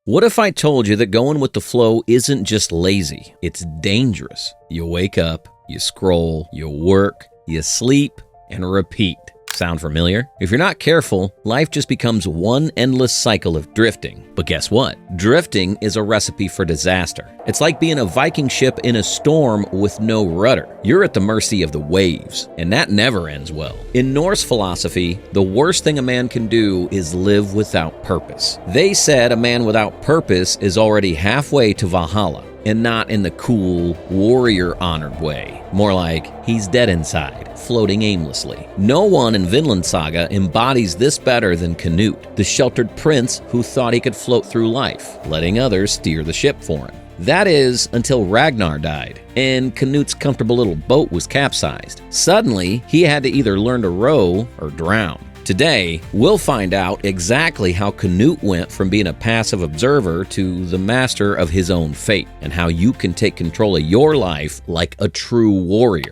What if I told you that going with the flow isn't just lazy, it's dangerous? You wake up, you scroll, you work, you sleep, and repeat. Sound familiar? If you're not careful, life just becomes one endless cycle of drifting. But guess what? Drifting is a recipe for disaster. It's like being a Viking ship in a storm with no rudder. You're at the mercy of the waves, and that never ends well. In Norse philosophy, the worst thing a man can do is live without purpose. They said a man without purpose is already halfway to Valhalla, and not in the cool, warrior-honored way. More like, he's dead inside, floating aimlessly. No one in Vinland Saga embodies this better than Canute, the sheltered prince who thought he could float through life, letting others steer the ship for him. That is, until Ragnar died, and Canute's comfortable little boat was capsized. Suddenly, he had to either learn to row or drown. Today, we'll find out exactly how Canute went from being a passive observer to the master of his own fate, and how you can take control of your life like a true warrior.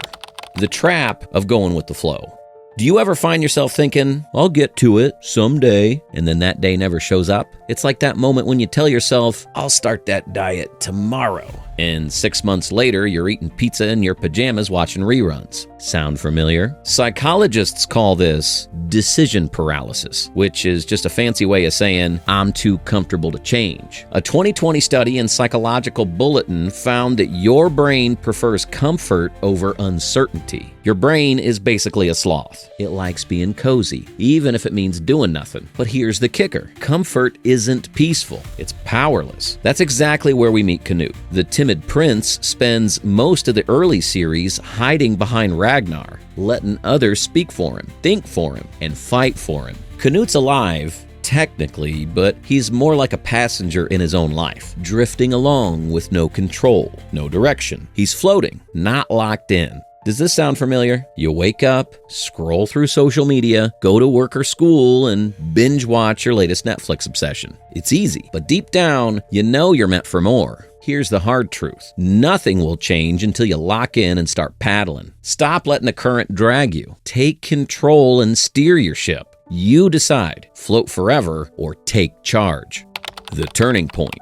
The trap of going with the flow. Do you ever find yourself thinking, I'll get to it someday, and then that day never shows up? It's like that moment when you tell yourself, I'll start that diet tomorrow. And 6 months later, you're eating pizza in your pajamas watching reruns. Sound familiar? Psychologists call this decision paralysis, which is just a fancy way of saying, I'm too comfortable to change. A 2020 study in Psychological Bulletin found that your brain prefers comfort over uncertainty. Your brain is basically a sloth. It likes being cozy, even if it means doing nothing. But here's the kicker. Comfort isn't peaceful. It's powerless. That's exactly where we meet Canute. The timid prince spends most of the early series hiding behind Ragnar, letting others speak for him, think for him, and fight for him. Canute's alive, technically, but he's more like a passenger in his own life, drifting along with no control, no direction. He's floating, not locked in. Does this sound familiar? You wake up, scroll through social media, go to work or school, and binge watch your latest Netflix obsession. It's easy, but deep down, you know you're meant for more. Here's the hard truth. Nothing will change until you lock in and start paddling. Stop letting the current drag you. Take control and steer your ship. You decide, float forever or take charge. The turning point.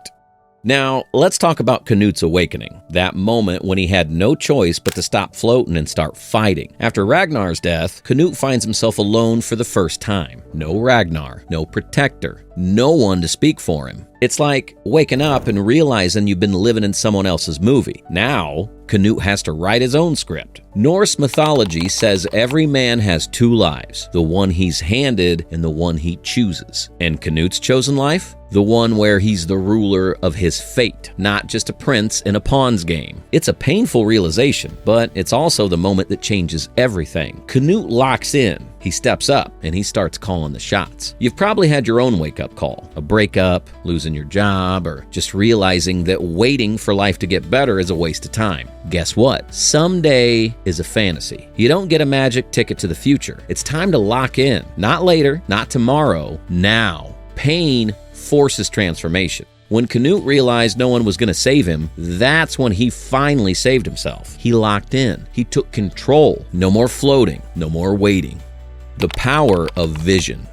Now, let's talk about Canute's awakening, that moment when he had no choice but to stop floating and start fighting. After Ragnar's death, Canute finds himself alone for the first time. No Ragnar, no protector, no one to speak for him. It's like waking up and realizing you've been living in someone else's movie. Now, Canute has to write his own script. Norse mythology says every man has two lives, the one he's handed and the one he chooses. And Canute's chosen life? The one where he's the ruler of his fate, not just a prince in a pawn's game. It's a painful realization, but it's also the moment that changes everything. Canute locks in. He steps up and he starts calling the shots. You've probably had your own wake-up call, a breakup, losing your job, or just realizing that waiting for life to get better is a waste of time. Guess what? Someday is a fantasy. You don't get a magic ticket to the future. It's time to lock in. Not later, not tomorrow, now. Pain forces transformation. When Canute realized no one was going to save him, that's when he finally saved himself. He locked in. He took control. No more floating. No more waiting. The power of vision.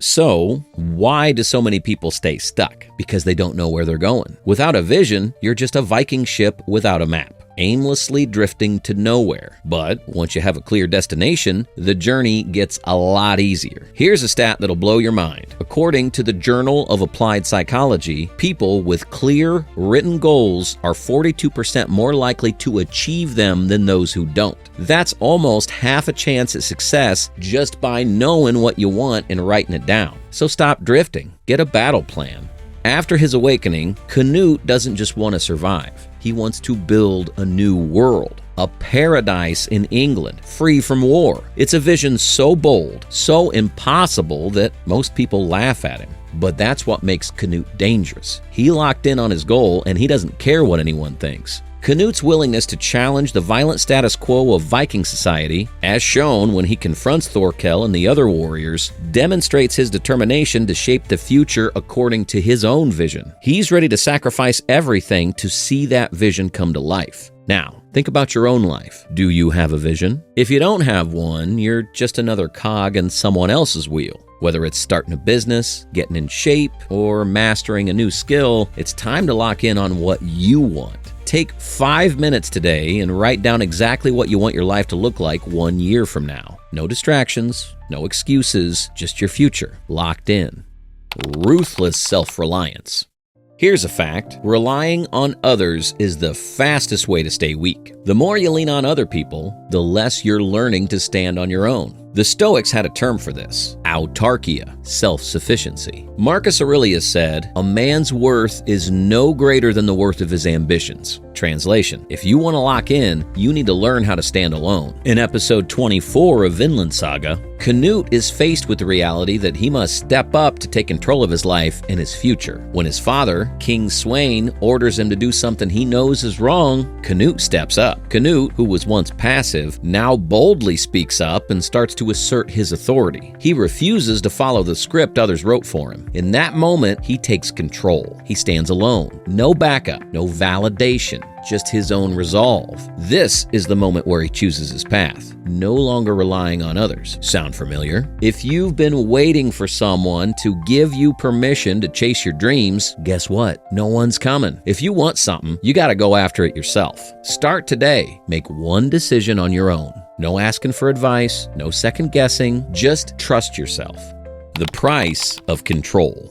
So, why do so many people stay stuck? Because they don't know where they're going. Without a vision, you're just a Viking ship without a map, aimlessly drifting to nowhere. But once you have a clear destination, the journey gets a lot easier. Here's a stat that'll blow your mind. According to the Journal of Applied Psychology, people with clear, written goals are 42% more likely to achieve them than those who don't. That's almost half a chance at success just by knowing what you want and writing it down. So stop drifting. Get a battle plan. After his awakening, Canute doesn't just want to survive. He wants to build a new world, a paradise in England, free from war. It's a vision so bold, so impossible that most people laugh at him. But that's what makes Canute dangerous. He locked in on his goal and he doesn't care what anyone thinks. Canute's willingness to challenge the violent status quo of Viking society, as shown when he confronts Thorkel and the other warriors, demonstrates his determination to shape the future according to his own vision. He's ready to sacrifice everything to see that vision come to life. Now, Think about your own life. Do you have a vision? If you don't have one, you're just another cog in someone else's wheel. Whether it's starting a business, getting in shape, or mastering a new skill, it's time to lock in on what you want. Take 5 minutes today and write down exactly what you want your life to look like 1 year from now. No distractions, no excuses, just your future, locked in. Ruthless self-reliance. Here's a fact: relying on others is the fastest way to stay weak. The more you lean on other people, the less you're learning to stand on your own. The Stoics had a term for this: autarkia, self-sufficiency. Marcus Aurelius said, "A man's worth is no greater than the worth of his ambitions." Translation: if you want to lock in, you need to learn how to stand alone. In episode 24 of Vinland Saga, Canute is faced with the reality that he must step up to take control of his life and his future. When his father, King Sweyn, orders him to do something he knows is wrong, Canute steps up. Canute, who was once passive, now boldly speaks up and starts to assert his authority. He refuses to follow the script others wrote for him. In that moment, he takes control. He stands alone. No backup, no validation, just his own resolve. This is the moment where he chooses his path, no longer relying on others. Sound familiar? If you've been waiting for someone to give you permission to chase your dreams, guess what? No one's coming. If you want something, you gotta go after it yourself. Start today. Make one decision on your own. No asking for advice, no second guessing, just trust yourself. The price of control.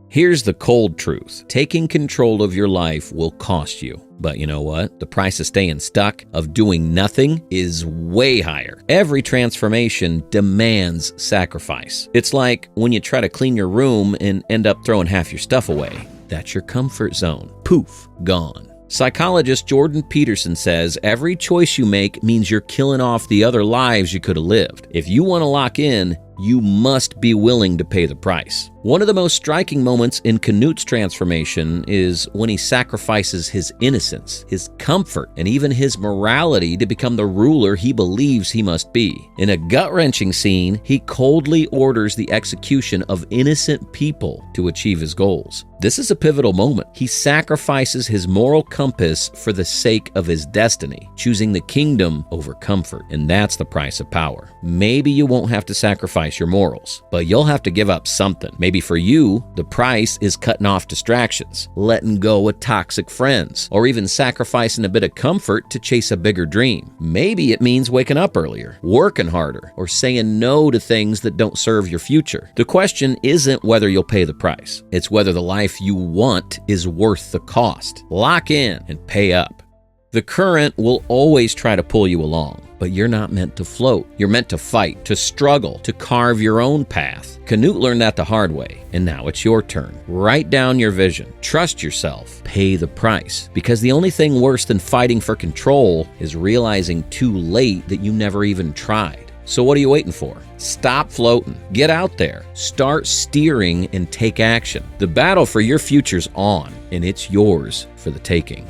Here's the cold truth: taking control of your life will cost you. But you know what? The price of staying stuck, of doing nothing, is way higher. Every transformation demands sacrifice. It's like when you try to clean your room and end up throwing half your stuff away. That's your comfort zone. Poof, gone. Psychologist Jordan Peterson says every choice you make means you're killing off the other lives you could have lived. If you want to lock in, you must be willing to pay the price. One of the most striking moments in Canute's transformation is when he sacrifices his innocence, his comfort, and even his morality to become the ruler he believes he must be. In a gut-wrenching scene, he coldly orders the execution of innocent people to achieve his goals. This is a pivotal moment. He sacrifices his moral compass for the sake of his destiny, choosing the kingdom over comfort. And that's the price of power. Maybe you won't have to sacrifice your morals, but you'll have to give up something. Maybe for you, the price is cutting off distractions, letting go of toxic friends, or even sacrificing a bit of comfort to chase a bigger dream. Maybe it means waking up earlier, working harder, or saying no to things that don't serve your future. The question isn't whether you'll pay the price. It's whether the life you want is worth the cost. Lock in and pay up. The current will always try to pull you along, but you're not meant to float. You're meant to fight, to struggle, to carve your own path. Canute learned that the hard way, and now it's your turn. Write down your vision. Trust yourself. Pay the price. Because the only thing worse than fighting for control is realizing too late that you never even tried. So what are you waiting for? Stop floating. Get out there. Start steering and take action. The battle for your future's on, and it's yours for the taking.